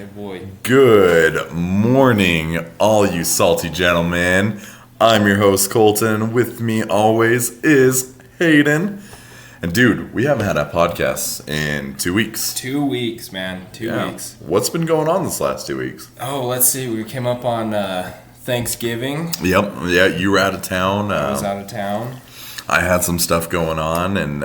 Yeah, boy. Good morning, all you salty gentlemen. I'm your host, Colton. With me always is Hayden. And dude, we haven't had a podcast in 2 weeks. 2 weeks, man. Two weeks. What's been going on this last 2 weeks? Oh, let's see. We came up on Thanksgiving. Yep. Yeah, you were out of town. I was out of town. I had some stuff going on, and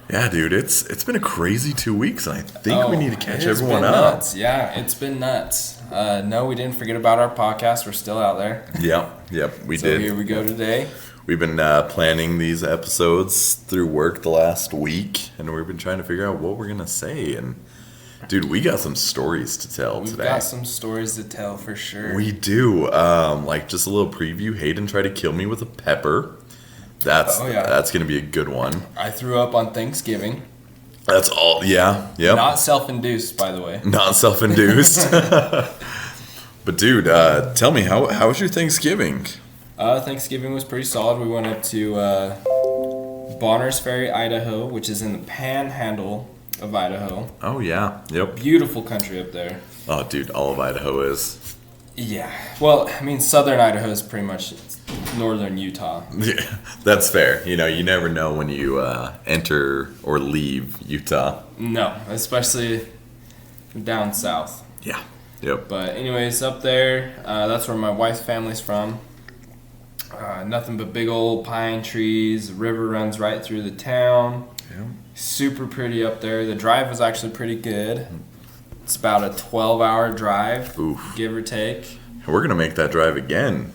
yeah, dude, it's been a crazy 2 weeks, and I think we need to catch everyone up. Nuts. Yeah, it's been nuts. No, we didn't forget about our podcast. We're still out there. Yep, we did. So here we go today. We've been planning these episodes through work the last week, and we've been trying to figure out what we're going to say. And, dude, we got some stories to tell today. We've got some stories to tell for sure. We do. Like, just a little preview. Hayden tried to kill me with a pepper. That's going to be a good one. I threw up on Thanksgiving. That's all. Yeah. Yep. Not self-induced, by the way. Not self-induced. But, dude, tell me, how was your Thanksgiving? Thanksgiving was pretty solid. We went up to Bonners Ferry, Idaho, which is in the panhandle of Idaho. Oh, yeah. Yep. Beautiful country up there. Oh, dude, all of Idaho is. Yeah. Well, I mean, southern Idaho is pretty much northern Utah. Yeah, that's fair. You know, you never know when you enter or leave Utah. No, especially down south. Yeah. Yep. But anyways, up there, that's where my wife's family's from. Nothing but big old pine trees. The river runs right through the town. Yeah. Super pretty up there. The drive was actually pretty good. It's about a 12-hour drive, give or take. We're gonna make that drive again.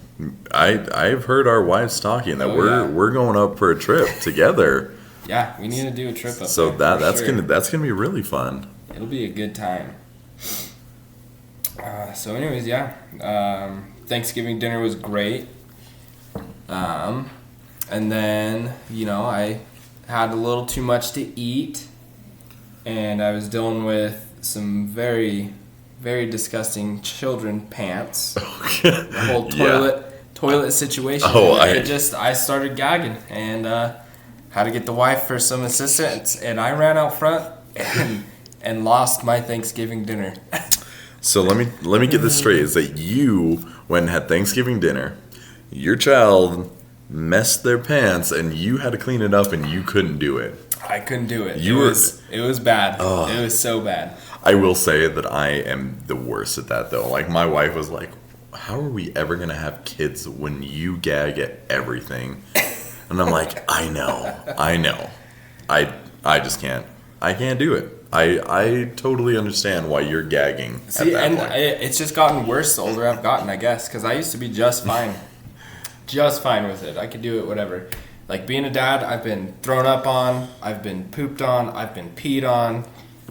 I've heard our wives talking that we're going up for a trip together. Yeah, we need to do a trip up so there. So that's gonna be really fun. It'll be a good time. So anyways, yeah. Thanksgiving dinner was great. And then, you know, I had a little too much to eat, and I was dealing with some very, very disgusting children pants. The whole toilet situation. I started gagging and had to get the wife for some assistance, and I ran out front and lost my Thanksgiving dinner. So let me get this straight: is that you went and had Thanksgiving dinner, your child messed their pants, and you had to clean it up, and you couldn't do it. I couldn't do it. It was bad. It was so bad. I will say that I am the worst at that, though. Like, my wife was like, how are we ever going to have kids when you gag at everything? And I'm like, I know. I just can't. I can't do it. I totally understand why you're gagging at that point. It's just gotten worse the older I've gotten, I guess, because I used to be just fine. Just fine with it. I could do it, whatever. Like, being a dad, I've been thrown up on, I've been pooped on, I've been peed on,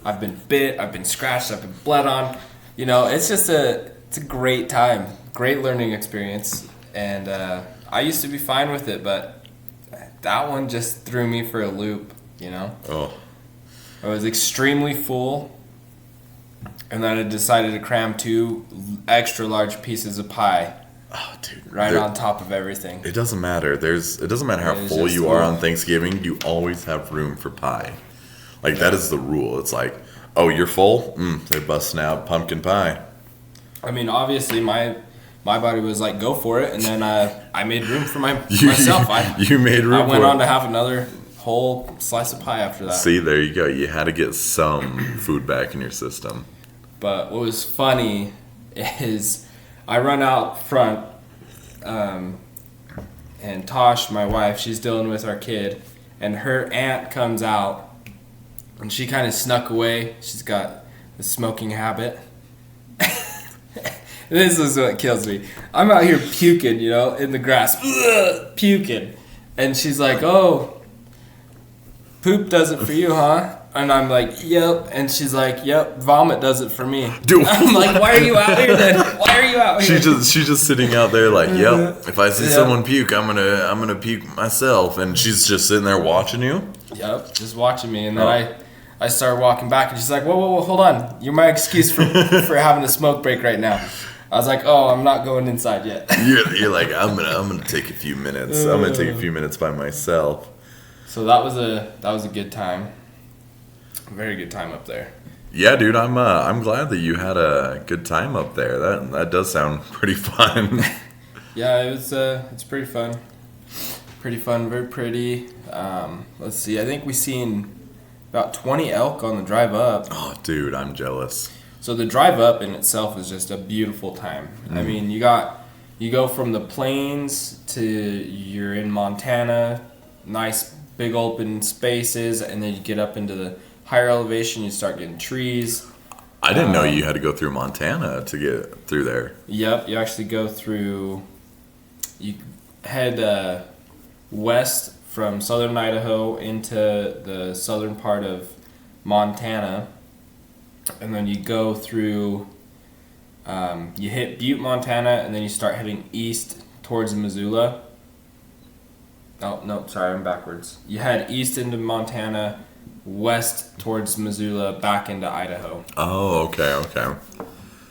I've been bit, I've been scratched, I've been bled on. You know, it's a great time, great learning experience, and I used to be fine with it, but that one just threw me for a loop, you know? Oh. I was extremely full, and then I decided to cram 2 extra large pieces of pie. Oh, dude! Right on top of everything. It doesn't matter. It doesn't matter how full you are on Thanksgiving. You always have room for pie. Like, that is the rule. It's like, oh, you're full? They're busting out pumpkin pie. I mean, obviously, my body was like, go for it, and then I made room for myself. You made room. I went on to have another whole slice of pie after that. See, there you go. You had to get some food back in your system. But what was funny is I run out front, and Tosh, my wife, she's dealing with our kid, and her aunt comes out, and she kind of snuck away. She's got a smoking habit. This is what kills me. I'm out here puking, you know, in the grass, puking, and she's like, "Oh, poop does it for you, huh?" And I'm like, yep. And she's like, yep, vomit does it for me. Dude. I'm like, why are you out here then? Why are you out here? She's just sitting out there like, yep, if I see someone puke, I'm gonna puke myself. And she's just sitting there watching you? Yep, just watching me. And then I started walking back, and she's like, whoa, hold on. You're my excuse for having a smoke break right now. I was like, oh, I'm not going inside yet. You're like, I'm gonna take a few minutes. I'm gonna take a few minutes by myself. So that was a good time. Very good time up there. Yeah, dude, I'm glad that you had a good time up there. That does sound pretty fun. Yeah, it's pretty fun. Pretty fun, very pretty. Let's see, I think we seen about 20 elk on the drive up. Oh, dude, I'm jealous. So the drive up in itself is just a beautiful time. I mean, you go from the plains to you're in Montana, nice big open spaces, and then you get up into the higher elevation, you start getting trees. I didn't know you had to go through Montana to get through there. Yep, you actually go through. You head west from southern Idaho into the southern part of Montana, and then you go through. You hit Butte, Montana, and then you start heading east towards Missoula. Oh no, sorry, I'm backwards. You head east into Montana, west towards Missoula, back into Idaho. Oh, okay.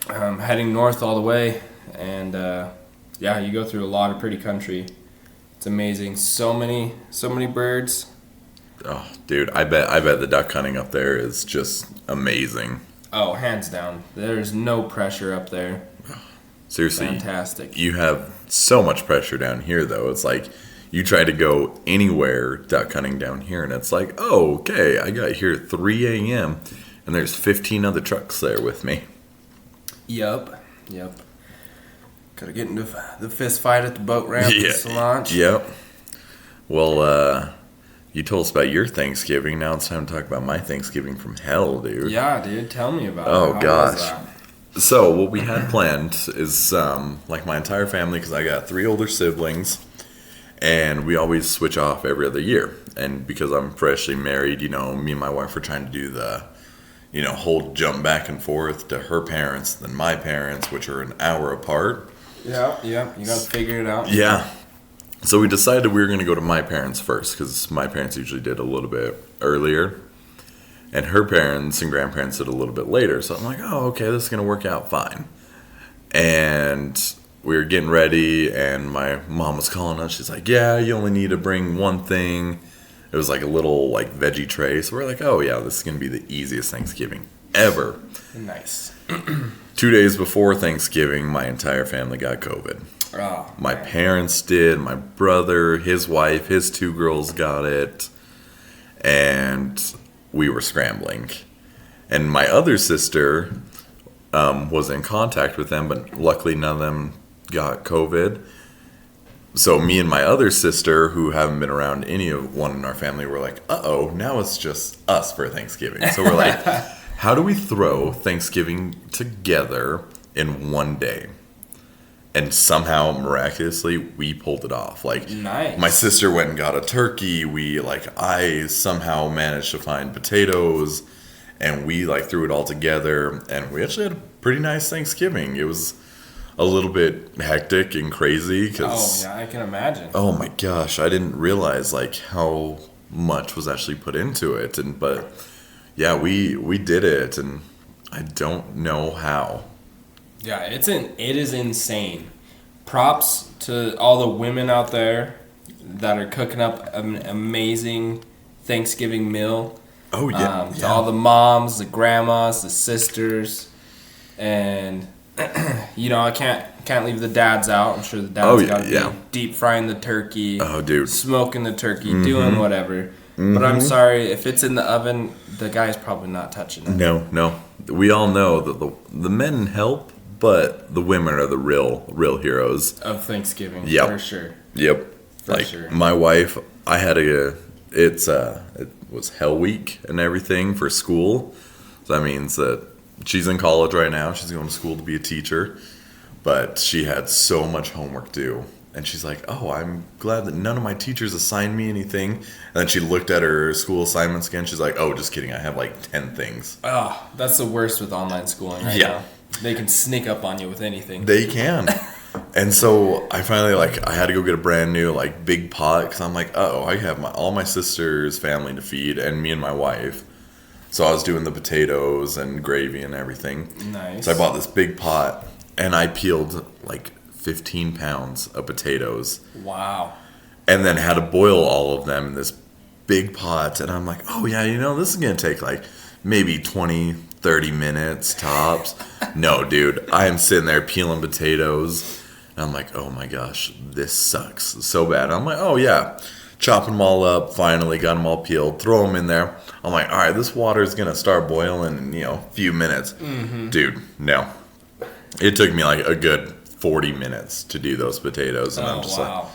Heading north all the way, and yeah, you go through a lot of pretty country. It's amazing. So many birds. Oh, dude, I bet the duck hunting up there is just amazing. Oh, hands down. There's no pressure up there. Seriously. Fantastic. You have so much pressure down here, though. It's like you try to go anywhere duck hunting down here, and it's like, oh, okay, I got here at 3 a.m., and there's 15 other trucks there with me. Yep. Gotta get into the fist fight at the boat ramp to launch. Yep. Well, you told us about your Thanksgiving. Now it's time to talk about my Thanksgiving from hell, dude. Yeah, dude. Tell me about it. Oh, How gosh. was that? So what we had planned is like my entire family, because I got 3 older siblings, and we always switch off every other year. And because I'm freshly married, me and my wife were trying to do the, whole jump back and forth to her parents, then my parents, which are an hour apart. Yeah. You gotta figure it out. Yeah. So we decided we were going to go to my parents first, because my parents usually did a little bit earlier. And her parents and grandparents did a little bit later. So I'm like, oh, okay, this is going to work out fine. And we were getting ready, and my mom was calling us. She's like, yeah, you only need to bring one thing. It was like a little veggie tray. So we're like, oh, yeah, this is going to be the easiest Thanksgiving ever. Nice. 2 days before Thanksgiving, my entire family got COVID. Oh, My man. parents did, my brother, his wife, his 2 girls got it, and we were scrambling. And my other sister was in contact with them, but luckily none of them got COVID. So me and my other sister, who haven't been around anyone in our family, were like, uh-oh, now it's just us for Thanksgiving. So we're like, how do we throw Thanksgiving together in one day? And somehow, miraculously, we pulled it off. Nice. My sister went and got a turkey. I somehow managed to find potatoes, and we threw it all together. And we actually had a pretty nice Thanksgiving. It was a little bit hectic and crazy. Oh, yeah, I can imagine. Oh my gosh, I didn't realize how much was actually put into it. But yeah, we did it, and I don't know how. Yeah, it is insane. Props to all the women out there that are cooking up an amazing Thanksgiving meal. Oh yeah, To all the moms, the grandmas, the sisters, and I can't leave the dads out. I'm sure the dads got to be deep frying the turkey. Oh, dude, smoking the turkey, doing whatever. But I'm sorry, if it's in the oven, the guy's probably not touching it. No. We all know that the men help, but the women are the real heroes Of Thanksgiving, Yep. for sure. Yep. For sure. My wife, it was Hell Week and everything for school. So that means that she's in college right now. She's going to school to be a teacher, but she had so much homework due. And she's like, oh, I'm glad that none of my teachers assigned me anything. And then she looked at her school assignments again. She's like, oh, just kidding. I have 10 things. Oh, that's the worst with online schooling right now. They can sneak up on you with anything. They can. And so I finally I had to go get a brand new big pot, because I'm like, oh, I have all my sister's family to feed and me and my wife. So I was doing the potatoes and gravy and everything. Nice. So I bought this big pot, and I peeled 15 pounds of potatoes. Wow. And then had to boil all of them in this big pot. And I'm like, oh yeah, this is gonna take maybe 20, 30 minutes tops. No, dude, I am sitting there peeling potatoes. And I'm like, oh my gosh, this sucks so bad. I'm like, oh yeah. Chopping them all up, finally got them all peeled, throw them in there. I'm like, all right, this water is going to start boiling in, a few minutes. Dude, no. It took me like a good 40 minutes to do those potatoes. And I'm just like,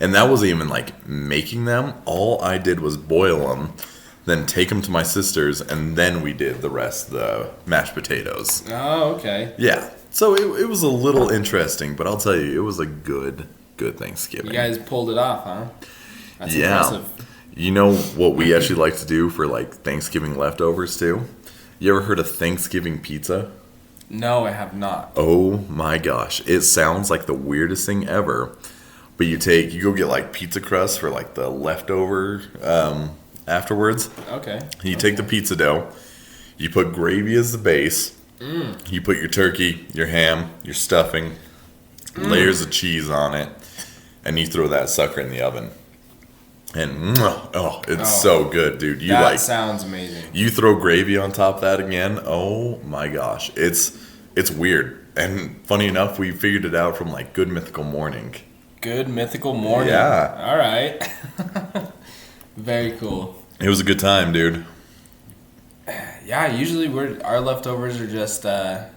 and that wasn't even like making them. All I did was boil them, then take them to my sister's, and then we did the rest, the mashed potatoes. Oh, okay. Yeah. So it was a little interesting, but I'll tell you, it was a good Thanksgiving. You guys pulled it off, huh? That's yeah. impressive. You know what we actually like to do for like Thanksgiving leftovers too? You ever heard of Thanksgiving pizza? No, I have not. Oh my gosh. It sounds like the weirdest thing ever. But you go get like pizza crust for like the leftover afterwards. Okay. You take the pizza dough, you put gravy as the base, you put your turkey, your ham, your stuffing, layers of cheese on it, and you throw that sucker in the oven. And it's so good, dude. That sounds amazing. You throw gravy on top of that again. Oh my gosh, it's weird. And funny enough, we figured it out from like Good Mythical Morning. Good Mythical Morning. Yeah. All right. Very cool. It was a good time, dude. Yeah. Usually our leftovers are just turkey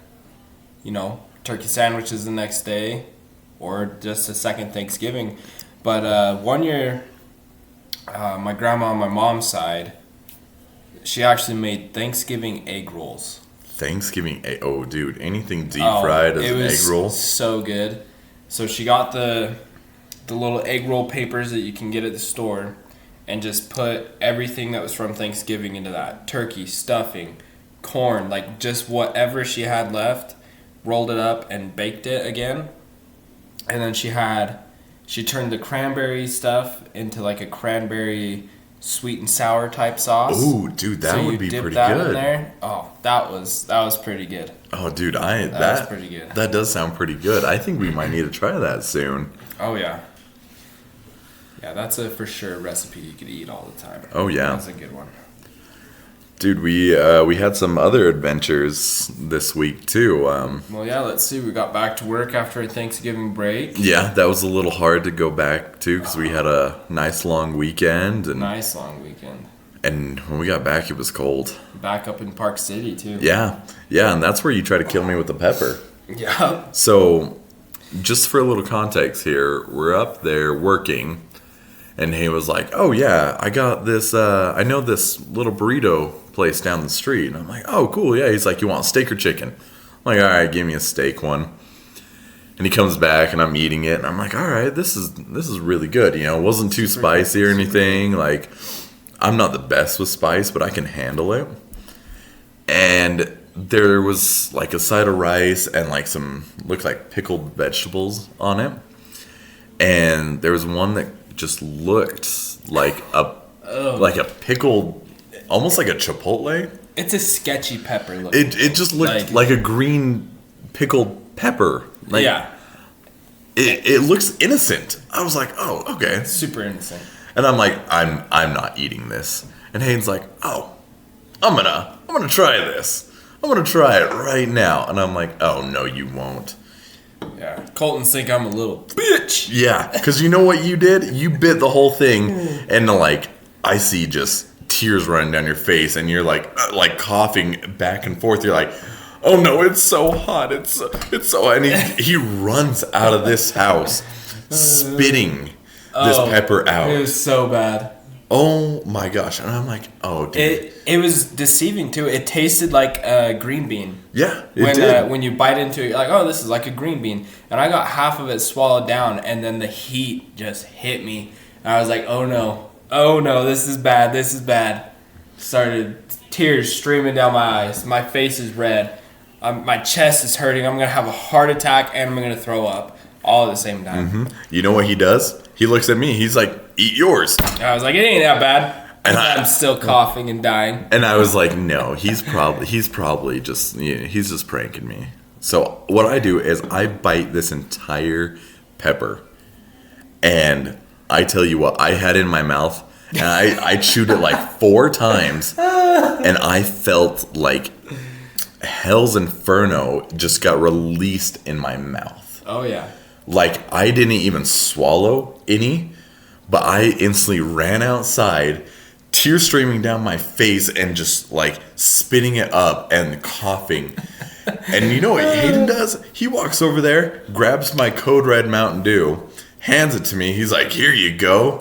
sandwiches the next day, or just a second Thanksgiving. But one year. My grandma on my mom's side, she actually made Thanksgiving egg rolls. Thanksgiving egg? Oh, dude, anything deep fried as an egg roll? So good. So she got the little egg roll papers that you can get at the store, and just put everything that was from Thanksgiving into that. Turkey, stuffing, corn, like just whatever she had left, rolled it up and baked it again. And then she turned the cranberry stuff into like a cranberry sweet and sour type sauce. Ooh, dude, that would be pretty that good. In there. Oh, that was pretty good. Oh, dude, that was pretty good. That does sound pretty good. I think we might need to try that soon. Oh yeah. Yeah, that's a for sure recipe you could eat all the time. Oh yeah. That's a good one. Dude, we had some other adventures this week too. Well, yeah, let's see. We got back to work after a Thanksgiving break. Yeah, that was a little hard to go back to because we had a nice long weekend. Nice long weekend. And when we got back, it was cold. Back up in Park City too. Yeah, and that's where you try to kill me with the pepper. Yeah. So, just for a little context here, we're up there working, and he was like, "Oh yeah, I got this. I know this little burrito place down the street." And I'm like, "Oh cool, yeah." He's like, "You want steak or chicken?" I'm like, "All right, give me a steak one." And he comes back, and I'm eating it, and I'm like, "All right, this is really good. It wasn't too spicy or anything. Like, I'm not the best with spice, but I can handle it." And there was like a side of rice and like some looked like pickled vegetables on it, and there was one that just looked like a pickled, almost like a chipotle. It's a sketchy pepper look. It just looked like a green pickled pepper. Like, yeah. It looks innocent. I was like, oh, okay. Super innocent. And I'm like, I'm not eating this. And Hayden's like, oh, I'm gonna try this. I'm gonna try it right now. And I'm like, oh no, you won't. Yeah, Colton's think I'm a little bitch. Yeah, because you know what you did? You bit the whole thing, and like I see just tears running down your face, and you're like coughing back and forth. You're like, oh no, it's so hot. It's so. And he runs out of this house, spitting this pepper out. It was so bad. Oh my gosh! And I'm like, oh dude. It was deceiving too. It tasted like a green bean. Yeah, it did. When you bite into it, you're like, oh, this is like a green bean. And I got half of it swallowed down, and then the heat just hit me. And I was like, oh no, this is bad. Started tears streaming down my eyes. My face is red. My chest is hurting. I'm gonna have a heart attack, and I'm gonna throw up all at the same time. Mm-hmm. You know what he does? He looks at me. He's like, eat yours. I was like, it ain't that bad. And I'm still coughing and dying. And I was like, no, he's probably just, he's just pranking me. So what I do is I bite this entire pepper, and I tell you what, I had it in my mouth, And I chewed it like 4 times, and I felt like hell's inferno just got released in my mouth. Oh, yeah. Like, I didn't even swallow any, but I instantly ran outside, tears streaming down my face, and just like spitting it up and coughing. And you know what Hayden does? He walks over there, grabs my Code Red Mountain Dew, hands it to me. He's like, "Here you go."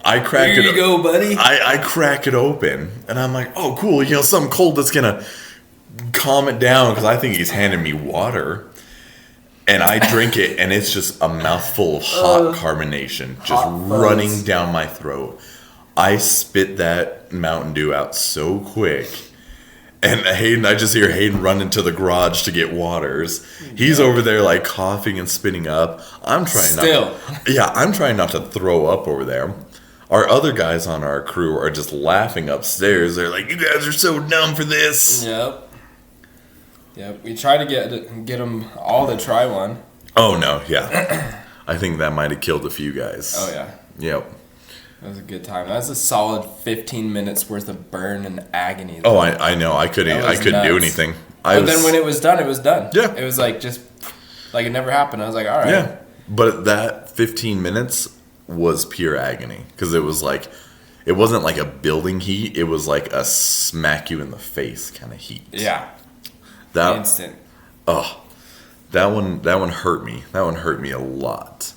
I crack Here you go, buddy. I crack it open, and I'm like, "Oh, cool! You know, something cold that's gonna calm it down." Because I think he's handing me water, and I drink it, and it's just a mouthful of hot carbonation just running down my throat. I spit that Mountain Dew out so quick. And I just hear Hayden run into the garage to get waters. He's over there like coughing and spitting up. I'm trying not to throw up over there. Our other guys on our crew are just laughing upstairs. They're like, "You guys are so dumb for this." Yep. We try to get them all to try one. Oh no, yeah. I think that might have killed a few guys. Oh yeah. Yep. That was a good time. That was a solid 15 minutes worth of burn and agony. Oh, I know. I couldn't do anything. But then when it was done, it was done. Yeah. It was like just like it never happened. I was like, all right. Yeah. But that 15 minutes was pure agony because it was like, it wasn't like a building heat. It was like a smack you in the face kind of heat. Yeah. That instant. Oh, that one hurt me. That one hurt me a lot.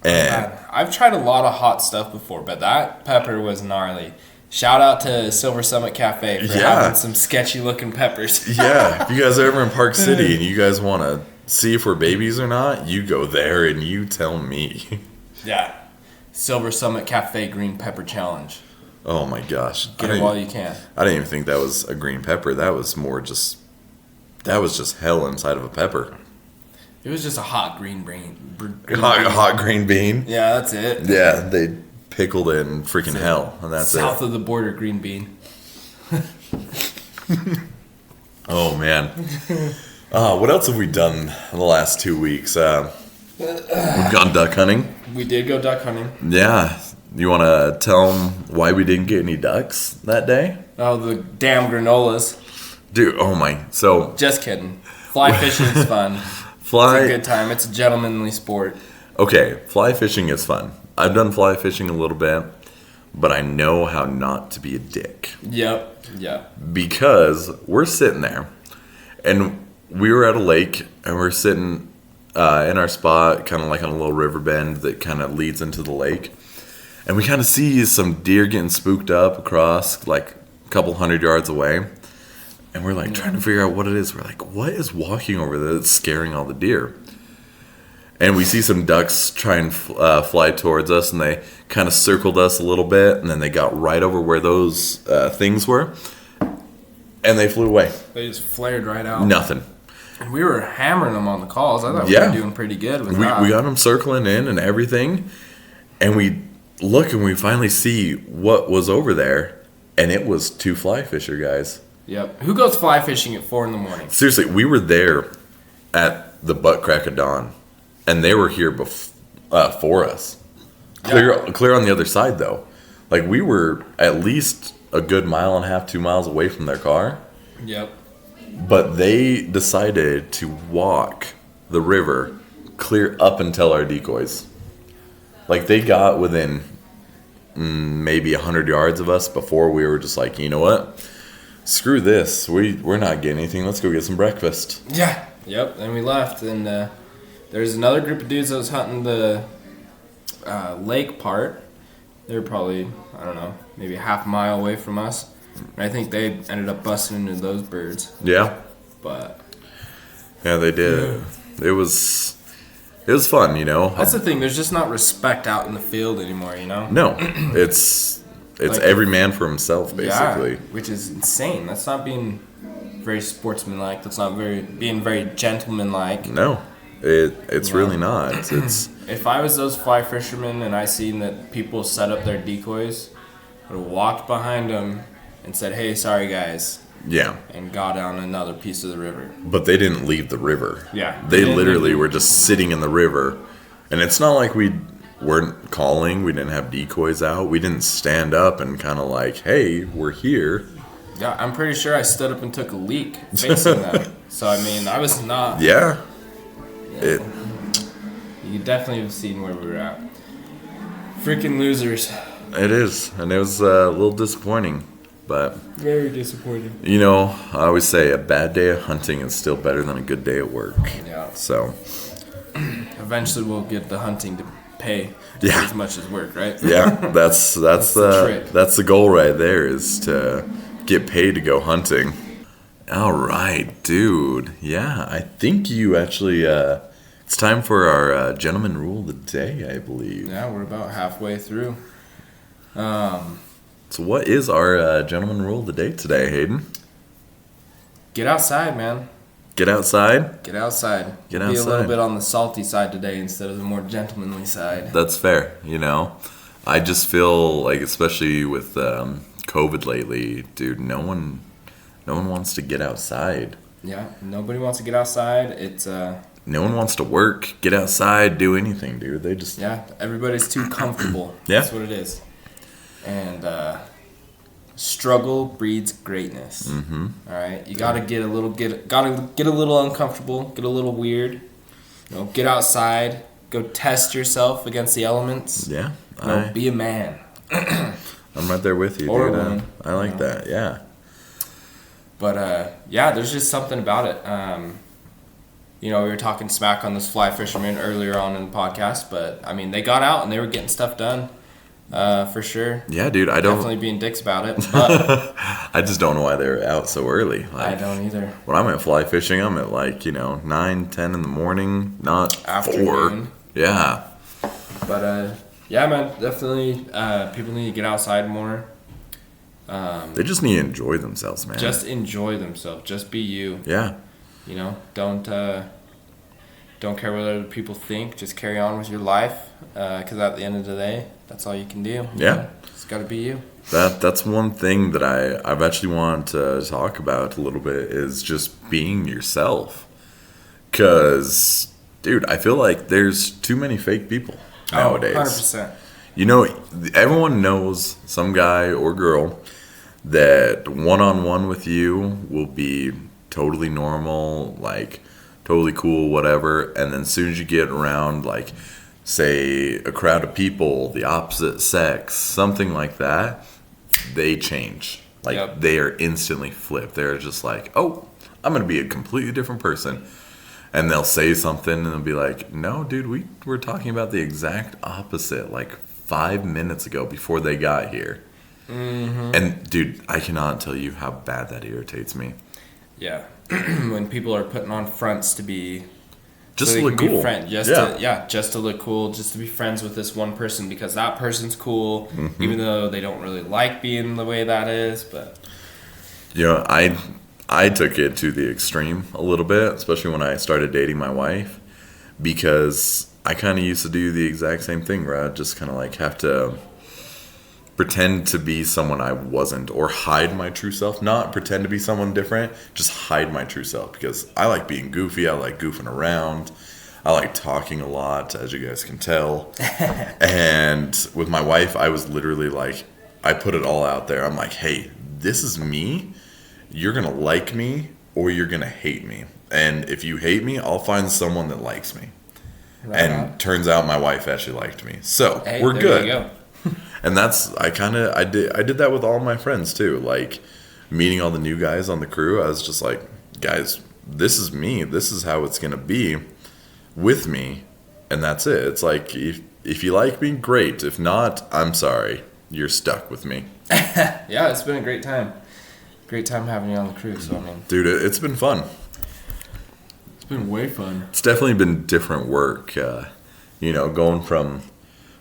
And I've tried a lot of hot stuff before, but that pepper was gnarly. Shout out to Silver Summit Cafe for having some sketchy looking peppers. Yeah, if you guys are ever in Park City and you guys want to see if we're babies or not, you go there and you tell me. Yeah. Silver Summit Cafe Green Pepper Challenge. Oh my gosh. Get it while you can. I didn't even think that was a green pepper. That was just hell inside of a pepper. It was just a hot green bean. Hot green bean? Yeah, that's it. Yeah, they pickled it in freaking hell, and that's South of the border green bean. Oh, man. What else have we done in the last 2 weeks? We've gone duck hunting. We did go duck hunting. Yeah. You want to tell them why we didn't get any ducks that day? Oh, the damn granolas. Dude, oh my. So. Just kidding. Fly fishing is fun. It's a good time. It's a gentlemanly sport. Okay, fly fishing is fun. I've done fly fishing a little bit, but I know how not to be a dick. Yep. Yeah. Because we're sitting there, and we were at a lake, and we're sitting in our spot, kind of like on a little river bend that kind of leads into the lake. And we kind of see some deer getting spooked up across, like a couple 100 yards away. And we're like trying to figure out what it is. We're like, what is walking over there that's scaring all the deer? And we see some ducks try and fly towards us, and they kind of circled us a little bit, and then they got right over where those things were, and they flew away. They just flared right out. Nothing. And we were hammering them on the calls. I thought we were doing pretty good with that. We got them circling in and everything, and we look and we finally see what was over there, and it was 2 fly fisher guys. Yep. Who goes fly fishing at 4 a.m? Seriously, we were there at the butt crack of dawn, and they were here for us. Clear on the other side, though. Like, we were at least a good 1.5 miles, 2 miles away from their car. Yep. But they decided to walk the river clear up until our decoys. Like, they got within maybe 100 yards of us before we were just like, you know what? Screw this. We're not getting anything. Let's go get some breakfast. Yeah. Yep. And we left. And there's another group of dudes that was hunting the lake part. They were probably, I don't know, maybe a half mile away from us. And I think they ended up busting into those birds. Yeah. But. Yeah, they did. Yeah. It was fun, you know. That's the thing. There's just not respect out in the field anymore, you know? No. It's like, every man for himself, basically. Yeah, which is insane. That's not being very sportsmanlike. That's not being very gentlemanlike. No, it's really not. It's if I was those fly fishermen and I seen that people set up their decoys, I would have walked behind them and said, "Hey, sorry guys." Yeah. And got down another piece of the river. But they didn't leave the river. Yeah. They literally were just sitting in the river, and it's not like we weren't calling. We didn't have decoys out. We didn't stand up and kind of like, hey, we're here. Yeah, I'm pretty sure I stood up and took a leak facing them. So, I mean, I was not... Yeah. You definitely have seen where we were at. Freaking losers. It is. And it was a little disappointing. But, Very disappointing. you know, I always say a bad day of hunting is still better than a good day at work. Yeah. So, Eventually we'll get the hunting to pay Yeah. as much as work, right? yeah, that's the trick. that's the goal right there, is to get paid to go hunting. All right, dude. Yeah, I think you actually it's time for our gentleman rule of the day, I believe. Yeah, we're about halfway through. So what is our gentleman rule of the day today, Hayden? Get outside, man. Get outside? Get outside. Get Be a little outside. bit on the salty side today instead of the more gentlemanly side. That's fair, you know. I just feel like, especially with COVID lately, dude, no one wants to get outside. Yeah, nobody wants to get outside. It's No one wants to work, get outside, do anything, dude. They just everybody's too comfortable. Yeah. That's what it is. And struggle breeds greatness. Mm-hmm. All right, you gotta get a little uncomfortable, get a little weird. You know, get outside, go test yourself against the elements. Yeah. You know, be a man. I'm right there with you, Or a dude. woman. I like that. Yeah. But there's just something about it. You know, we were talking smack on this fly fisherman earlier on in the podcast, but I mean, they got out and they were getting stuff done, for sure. Yeah, dude. I don't. Definitely being dicks about it, but I just don't know why they're out so early. I Like, don't either. when I'm at fly fishing, I'm at 9, 10 in the morning, not 4. Afternoon. Yeah. But yeah, man, definitely. People need to get outside more. They just need to enjoy themselves, man. Just enjoy themselves. Just be you. Yeah. You know, don't care what other people think. Just carry on with your life. Because at the end of the day, that's all you can do. You Yeah. know? It's got to be you. That's one thing that I've actually wanted to talk about a little bit, is just being yourself. Because, dude, I feel like there's too many fake people nowadays. 100%. You know, everyone knows some guy or girl that one-on-one with you will be totally normal, like totally cool, whatever. And then as soon as you get around, like, say, a crowd of people, the opposite sex, something like that, they change. Like, Yep. they are instantly flipped. They're just like, oh, I'm going to be a completely different person. And they'll say something and they'll be like, no, dude, we were talking about the exact opposite like 5 minutes ago before they got here. Mm-hmm. And, dude, I cannot tell you how bad that irritates me. Yeah. When people are putting on fronts to be... Just so to they look can be cool. just to look cool, just to be friends with this one person because that person's cool, Mm-hmm. even though they don't really like being the way that is, but... You know, I took it to the extreme a little bit, especially when I started dating my wife, because I kind of used to do the exact same thing where I'd just kind of like have to pretend to be someone I wasn't, or hide my true self. Not pretend to be someone different, just hide my true self, because I like being goofy. I like goofing around. I like talking a lot, as you guys can tell. And with my wife, I was literally like, I put it all out there. I'm like, hey, this is me. You're going to like me or you're going to hate me. And if you hate me, I'll find someone that likes me. Right And on. turns out my wife actually liked me. So Hey, we're there good. you go. And that's, I did that with all my friends too. Like, meeting all the new guys on the crew, I was just like, guys, this is me. This is how it's going to be with me. And that's it. It's like, if you like me, great. If not, I'm sorry. You're stuck with me. Yeah, it's been a great time. Great time having you on the crew, so I mean... Dude, it's been fun. It's been way fun. It's definitely been different work. You know, going from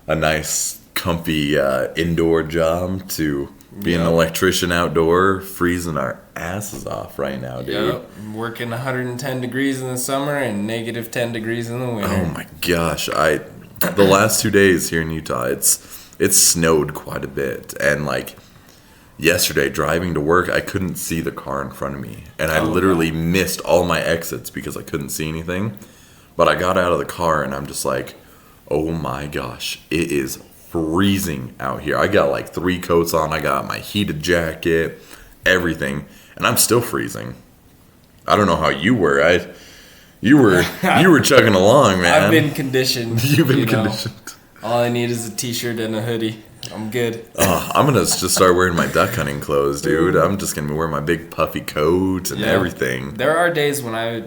a nice, comfy indoor job to being an electrician outdoor, freezing our asses off right now, dude. Yep. Working 110 degrees in the summer and negative 10 degrees in the winter. Oh my gosh, the last 2 days here in Utah, it's snowed quite a bit, and like yesterday driving to work, I couldn't see the car in front of me, and I literally missed all my exits because I couldn't see anything. But I got out of the car and I'm just like, Oh my gosh, it is freezing out here. I got like 3 coats on. I got my heated jacket, everything, and I'm still freezing. I don't know how you were. You were chugging along, man. I've been conditioned. You've been conditioned. All I need is a t-shirt and a hoodie. I'm good. I'm gonna just start wearing my duck hunting clothes, dude. I'm just gonna be wearing my big puffy coat and everything. There are days when I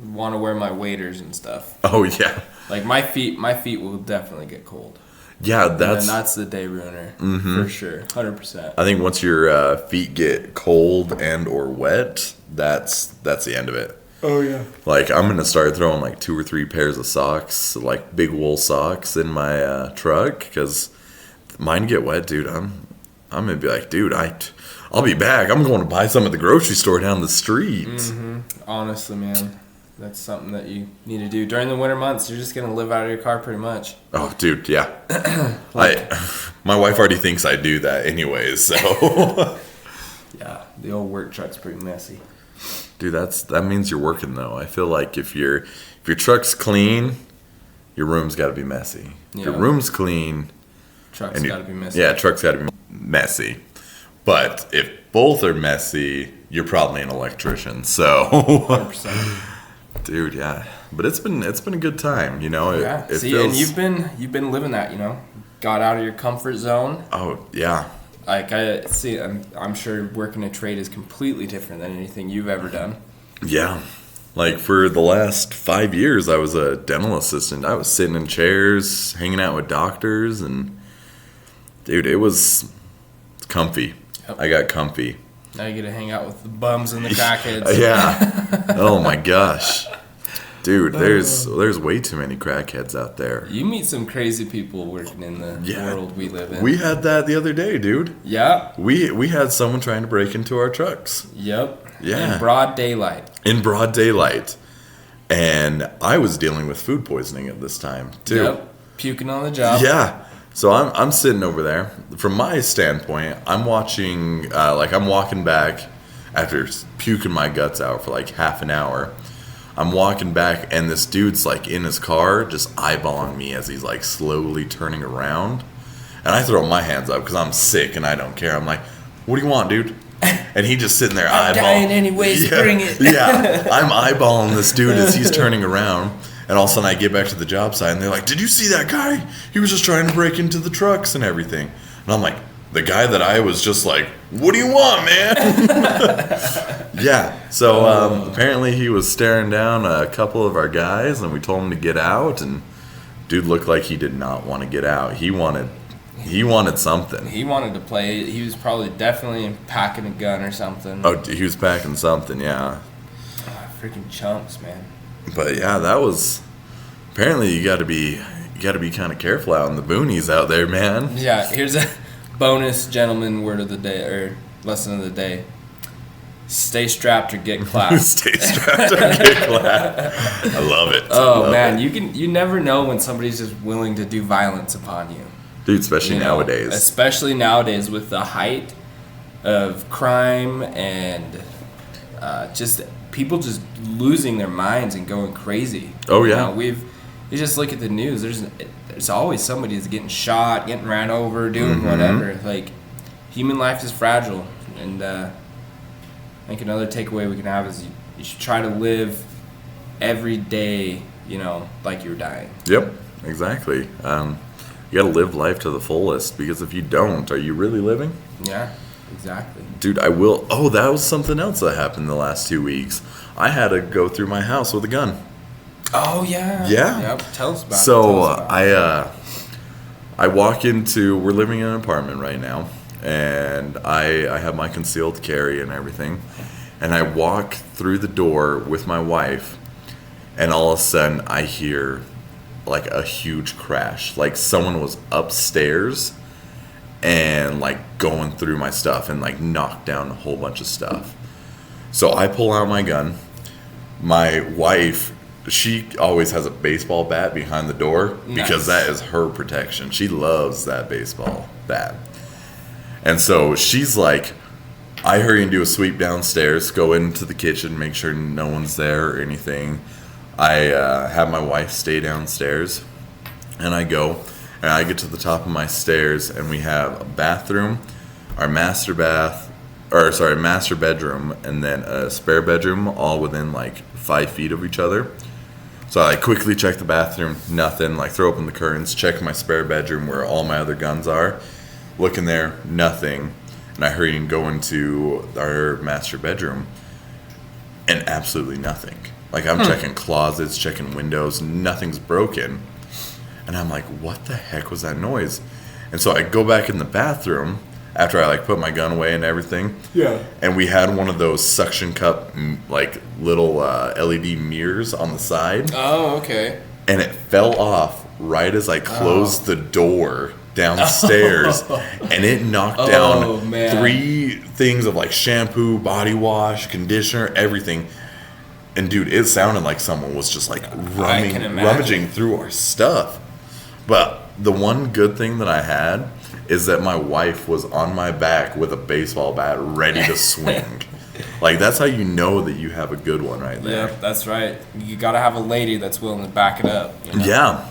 want to wear my waders and stuff. Oh yeah. Like my feet will definitely get cold. Yeah, that's the day ruiner for sure, 100%. I think once your feet get cold and or wet, that's the end of it. Oh yeah. Like I'm gonna start throwing like 2 or 3 pairs of socks, like big wool socks, in my truck because mine get wet, dude. I'm gonna be like, dude, I'll be back. I'm going to buy some at the grocery store down the street. Honestly, man, that's something that you need to do during the winter months. You're just gonna live out of your car pretty much. Oh, dude, yeah. My wife already thinks I do that anyways, so. Yeah, the old work truck's pretty messy. Dude, that means you're working though. I feel like if your truck's clean, your room's got to be messy. If your room's clean, truck's got to be messy. Yeah, truck's got to be messy. But if both are messy, you're probably an electrician. So, 100%. Dude, yeah. But it's been a good time, you know. Yeah. It See, feels... and you've been living that, you know. Got out of your comfort zone. Oh yeah. Like I'm sure working a trade is completely different than anything you've ever done. Yeah. Like for the last 5 years, I was a dental assistant. I was sitting in chairs, hanging out with doctors, and dude, it's comfy. Yep. I got comfy. Now you get to hang out with the bums and the crackheads. Yeah. Oh my gosh. Dude, there's way too many crackheads out there. You meet some crazy people working in the world we live in. We had that the other day, dude. Yeah. We had someone trying to break into our trucks. Yep. Yeah. In broad daylight. In broad daylight. And I was dealing with food poisoning at this time, too. Yep. Puking on the job. Yeah. So I'm sitting over there. From my standpoint, I'm watching, I'm walking back after puking my guts out for like half an hour. I'm walking back, and this dude's like in his car, just eyeballing me as he's like slowly turning around. And I throw my hands up because I'm sick and I don't care. I'm like, "What do you want, dude?" And he just sitting there eyeballing. Dying anyways, bring it. Yeah, I'm eyeballing this dude as he's turning around, and all of a sudden I get back to the job site, and they're like, "Did you see that guy? He was just trying to break into the trucks and everything." And I'm like, the guy that I was just like, "What do you want, man?" Yeah. So apparently he was staring down a couple of our guys, and we told him to get out. And dude looked like he did not want to get out. He wanted something. He wanted to play. He was probably definitely packing a gun or something. Oh, he was packing something. Yeah. Freaking chumps, man. But yeah, that was. Apparently, you got to be kind of careful out in the boonies out there, man. Yeah. Here's a bonus gentleman word of the day, or lesson of the day. Stay strapped or get clapped. Stay strapped or get clapped. I love it. Oh man, you never know when somebody's just willing to do violence upon you. Dude, especially nowadays. Especially nowadays with the height of crime and just people just losing their minds and going crazy. Oh yeah. You just look at the news. There's always somebody that's getting shot, getting ran over, doing whatever. Like human life is fragile, and I think another takeaway we can have is you should try to live every day, like you're dying. Yep, exactly. You got to live life to the fullest, because if you don't, are you really living? Yeah, exactly. Dude, I will. Oh, that was something else that happened the last 2 weeks. I had to go through my house with a gun. Oh, yeah. Yeah. Yep, tell us about it. So I walk into, we're living in an apartment right now, and I have my concealed carry and everything, and I walk through the door with my wife, and all of a sudden I hear like a huge crash, like someone was upstairs and like going through my stuff and like knocked down a whole bunch of stuff. So I pull out my gun. My wife, she always has a baseball bat behind the door because that is her protection. She loves that baseball bat. And so she's like, I hurry and do a sweep downstairs, go into the kitchen, make sure no one's there or anything. I have my wife stay downstairs. And I go, and I get to the top of my stairs, and we have a bathroom, our master bedroom, and then a spare bedroom, all within like 5 feet of each other. So I quickly check the bathroom, nothing. Like throw open the curtains, check my spare bedroom where all my other guns are. Look in there, nothing. And I hurry and go into our master bedroom, and absolutely nothing. Like I'm checking closets, checking windows, nothing's broken. And I'm like, what the heck was that noise? And so I go back in the bathroom after I like put my gun away and everything. Yeah. And we had one of those suction cup like little LED mirrors on the side. Oh, okay. And it fell off right as I closed the door downstairs. And it knocked down 3 things of like shampoo, body wash, conditioner, everything. And dude, it sounded like someone was just like rummaging through our stuff. But the one good thing that I had is that my wife was on my back with a baseball bat ready to swing. Like, that's how you know that you have a good one right there. Yeah, that's right. You got to have a lady that's willing to back it up. You know?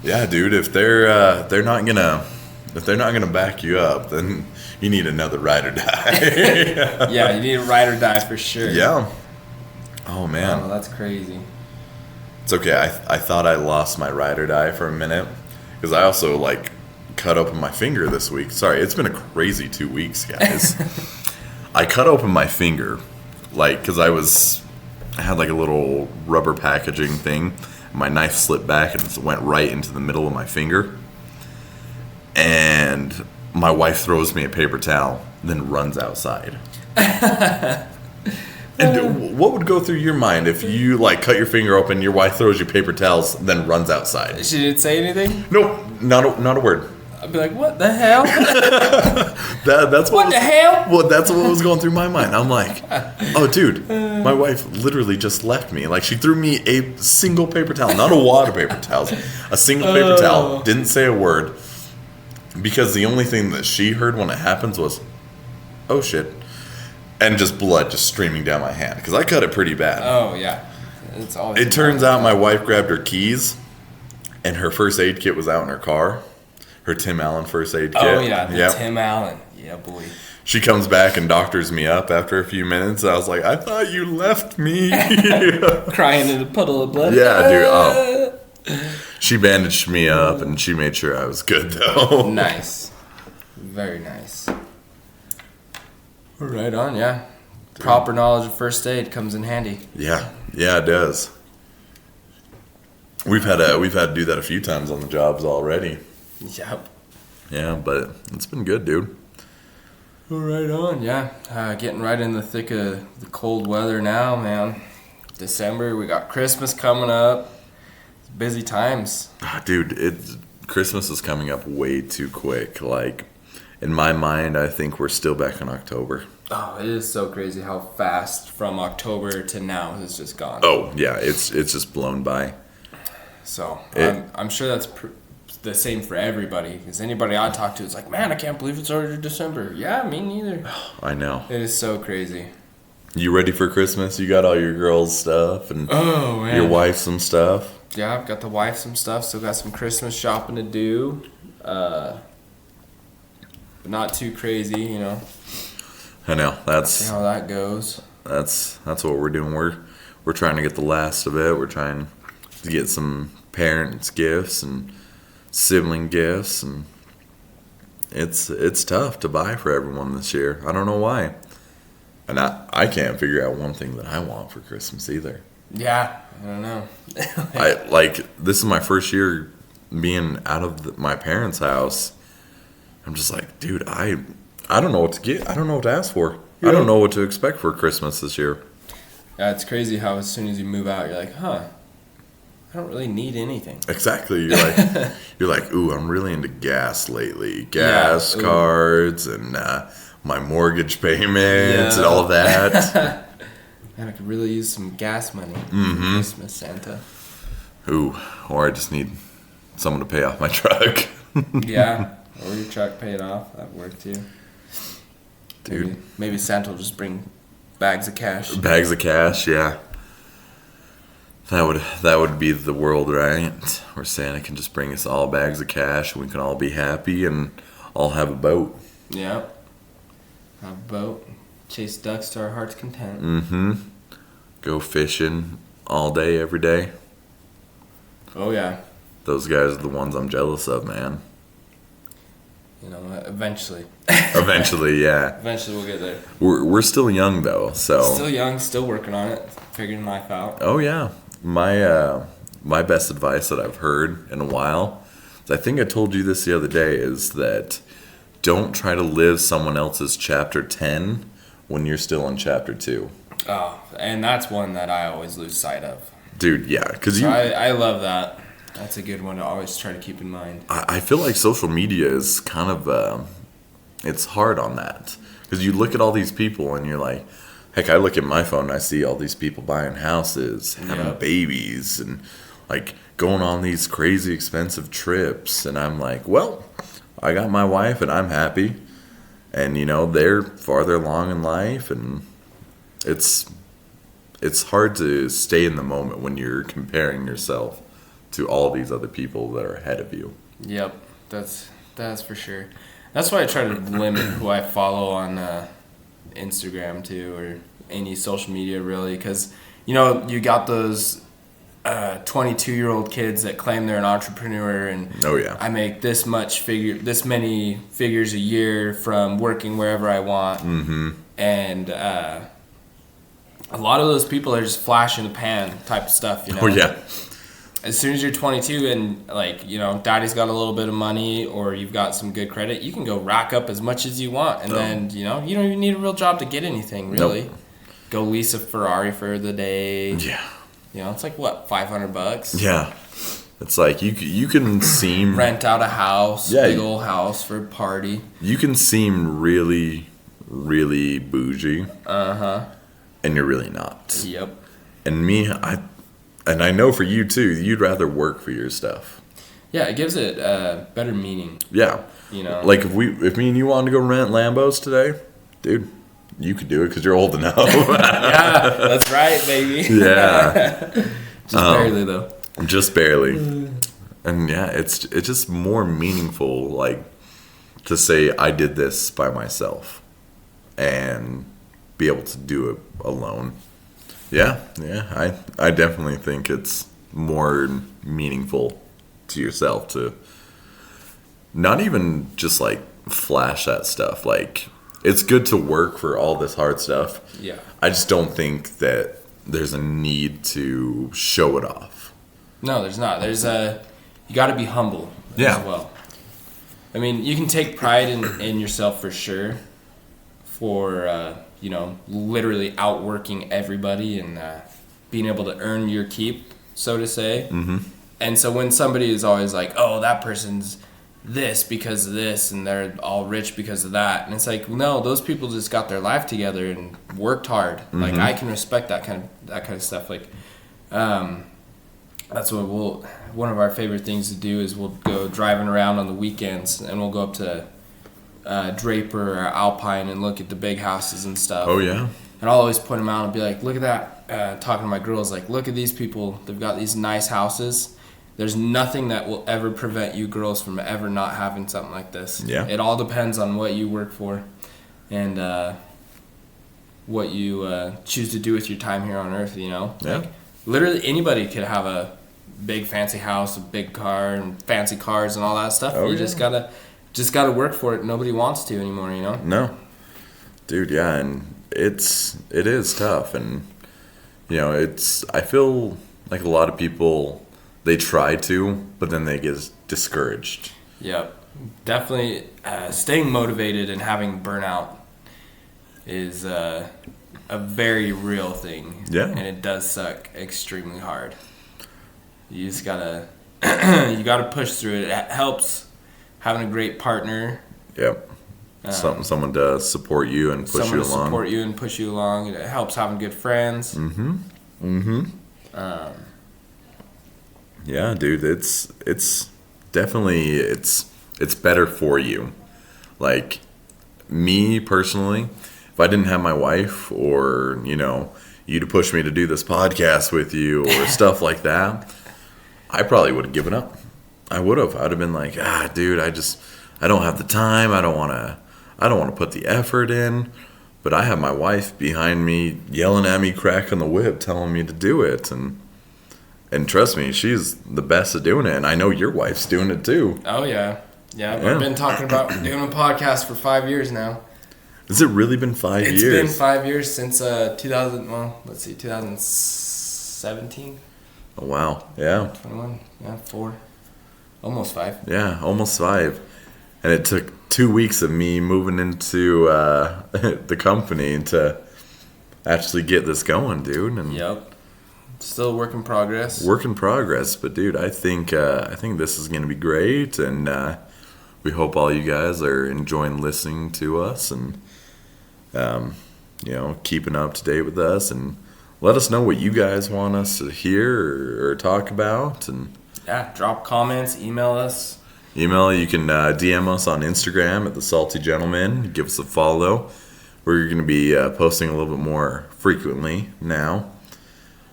Yeah, dude. If they're not gonna back you up, then you need another ride or die. Yeah, you need a ride or die for sure. Yeah. Oh man. Oh, that's crazy. It's okay. I thought I lost my ride or die for a minute because I also like cut open my finger this week. Sorry, it's been a crazy 2 weeks, guys. I cut open my finger, like, because I had like a little rubber packaging thing. My knife slipped back and it went right into the middle of my finger. And my wife throws me a paper towel, then runs outside. And what would go through your mind if you like cut your finger open, your wife throws you paper towels, then runs outside? She didn't say anything? Nope, not a word. I'd be like, what the hell? That's what the hell? Well, that's what was going through my mind. I'm like, oh, dude, my wife literally just left me. Like, she threw me a single paper towel, not a wad of paper towels, a single paper towel. Didn't say a word because the only thing that she heard when it happens was, oh shit, and just blood just streaming down my hand because I cut it pretty bad. Oh yeah, it's always. It turns out my wife grabbed her keys, and her first aid kit was out in her car. Her Tim Allen first aid kit. Oh, yeah, the Tim Allen. Yeah, boy. She comes back and doctors me up after a few minutes. I was like, I thought you left me. Crying in a puddle of blood. Yeah, dude. Oh. She bandaged me up and she made sure I was good, though. Nice. Very nice. Right on, yeah. Proper knowledge of first aid comes in handy. Yeah, it does. We've had to do that a few times on the jobs already. Yep. Yeah, but it's been good, dude. Right on, yeah. Getting right in the thick of the cold weather now, man. December, we got Christmas coming up. It's busy times. Dude, Christmas is coming up way too quick. Like, in my mind, I think we're still back in October. Oh, it is so crazy how fast from October to now has just gone. Oh, yeah, it's just blown by. So, I'm sure that's the same for everybody. Because anybody I talk to is like, man, I can't believe it's already December. Yeah, me neither. I know. It is so crazy. You ready for Christmas? You got all your girls' stuff and your wife some stuff? Yeah, I've got the wife some stuff. Still got some Christmas shopping to do. But not too crazy, you know. I know. See how that goes. That's what we're doing. We're trying to get the last of it. We're trying to get some parents' gifts and sibling gifts, and it's tough to buy for everyone this year. I don't know why. And I can't figure out one thing that I want for Christmas either. Yeah, I don't know. This is my first year being out of my parents' house. I'm just like, dude, I don't know what to get. I don't know what to ask for. Yeah. I don't know what to expect for Christmas this year. Yeah, it's crazy how as soon as you move out, you're like, I don't really need anything. Exactly. You're like, ooh, I'm really into gas lately. Gas cards and my mortgage payments and all of that. Man, I could really use some gas money. Christmas, Santa. Ooh, or I just need someone to pay off my truck. Yeah, or your truck paid off. That worked too. Dude. Maybe Santa will just bring bags of cash. Bags of cash, yeah. That would be the world, right? Where Santa can just bring us all bags of cash and we can all be happy and all have a boat. Yep. Have a boat. Chase ducks to our heart's content. Mm-hmm. Go fishing all day, every day. Oh, yeah. Those guys are the ones I'm jealous of, man. You know what? Eventually. Eventually, yeah. Eventually we'll get there. We're still young, though, so... Still young, still working on it. Figuring life out. Oh, yeah. My best advice that I've heard in a while, I think I told you this the other day, is that don't try to live someone else's chapter 10 when you're still in chapter 2. Oh, and that's one that I always lose sight of. Dude, yeah, because So I love that. That's a good one to always try to keep in mind. I feel like social media is kind of, it's hard on that. Because you look at all these people and you're like, heck, I look at my phone and I see all these people buying houses, having babies, and like going on these crazy expensive trips. And I'm like, well, I got my wife and I'm happy. And, you know, they're farther along in life. And it's hard to stay in the moment when you're comparing yourself to all these other people that are ahead of you. Yep, that's for sure. That's why I try to limit who I follow on Instagram too, or any social media really, because you know you got those 22-year-old kids that claim they're an entrepreneur and Oh yeah, I make this many figures a year from working wherever I want, and a lot of those people are just flash in the pan type of stuff, you know. oh yeah. As soon as you're 22 and like, you know, daddy's got a little bit of money or you've got some good credit, you can go rack up as much as you want. And then, you know, you don't even need a real job to get anything really. Nope. Go lease a Ferrari for the day. Yeah. You know, it's like what, $500? Yeah. It's like you can seem Rent out a house, Yeah. big old house for a party. you can seem really, really bougie. And you're really not. Yep. And me, I know for you too, you'd rather work for your stuff. Yeah, it gives it better meaning, Yeah. you know. Like if me and you wanted to go rent Lambos today, dude, you could do it because you're old enough. Yeah, that's right, baby. Yeah. Just barely though. Just barely. And yeah, it's just more meaningful, like, to say I did this by myself and be able to do it alone. Yeah, I definitely think it's more meaningful to yourself to not even just like flash that stuff. Like, it's good to work for all this hard stuff. Yeah. I just don't think that there's a need to show it off. No, there's not. You got to be humble Yeah. as well. I mean, you can take pride in yourself for sure, for you know, literally outworking everybody and being able to earn your keep, so to say. Mm-hmm. And so when somebody is always like, "Oh, that person's this because of this, and they're all rich because of that," and it's like, no, those people just got their life together and worked hard. Mm-hmm. Like, I can respect that kind of stuff. Like, that's what one of our favorite things to do is we'll go driving around on the weekends and we'll go up to Draper or Alpine and look at the big houses and stuff. Oh yeah. And I'll always point them out and be like, look at that. Talking to my girls, like, look at these people. They've got these nice houses. There's nothing that will ever prevent you girls from ever not having something like this. Yeah. It all depends on what you work for and what you choose to do with your time here on Earth, you know? Yeah. Like, literally anybody could have a big fancy house, a big car, and fancy cars and all that stuff. Oh, you yeah. just gotta work for it. Nobody wants to anymore, you know? No. Dude, yeah, and it is tough, and you know, I feel like a lot of people, they try to, but then they get discouraged. Yep. Definitely staying motivated and having burnout is a very real thing. Yeah. And it does suck extremely hard. You just gotta you gotta push through it. It helps having a great partner. Yep. Someone to support you and push you Someone to along. support you and push you along. It helps having good friends. Yeah, dude, it's definitely it's better for you. Like, me personally, if I didn't have my wife or, you to push me to do this podcast with you or stuff like that, I probably would have given up. I would have. I'd have been like, dude, I don't have the time. I don't want to put the effort in. But I have my wife behind me yelling at me, cracking the whip, telling me to do it. And trust me, she's the best at doing it. And I know your wife's doing it too. Oh, yeah. Yeah, I've been talking about doing a podcast for 5 years now. Has it really been 5 years? It's been 5 years since 2017. Oh, wow. Yeah. 21. Yeah, 4. Almost 5. Yeah, almost 5. And it took 2 weeks of me moving into the company to actually get this going, dude. And yep. Still a work in progress. Work in progress. But, dude, I think this is going to be great. And we hope all you guys are enjoying listening to us and, keeping up to date with us. And let us know what you guys want us to hear or talk about. And yeah, drop comments, email us. You can DM us on Instagram at The Salty Gentleman. Give us a follow. We're going to be posting a little bit more frequently now.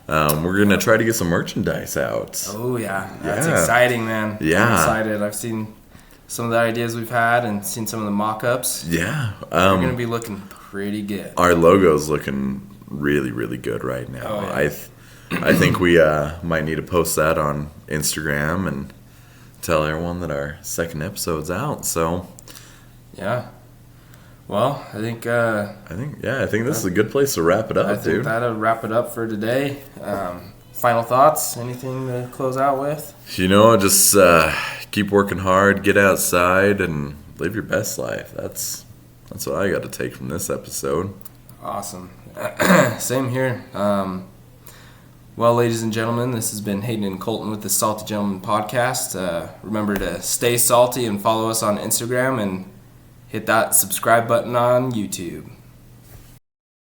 We're going to try to get some merchandise out. Oh, yeah. That's exciting, man. Yeah. I'm excited. I've seen some of the ideas we've had and seen some of the mock-ups. Yeah. They're going to be looking pretty good. Our logo's looking really, really good right now. Oh, yeah. I think we might need to post that on Instagram and tell everyone that our second episode's out. So, yeah. Well, I think this is a good place to wrap it up, dude. I think that'll wrap it up for today. Final thoughts? Anything to close out with? Just keep working hard, get outside, and live your best life. That's what I got to take from this episode. Awesome. Same here. Well, ladies and gentlemen, this has been Hayden and Colton with the Salty Gentleman podcast. Remember to stay salty and follow us on Instagram and hit that subscribe button on YouTube.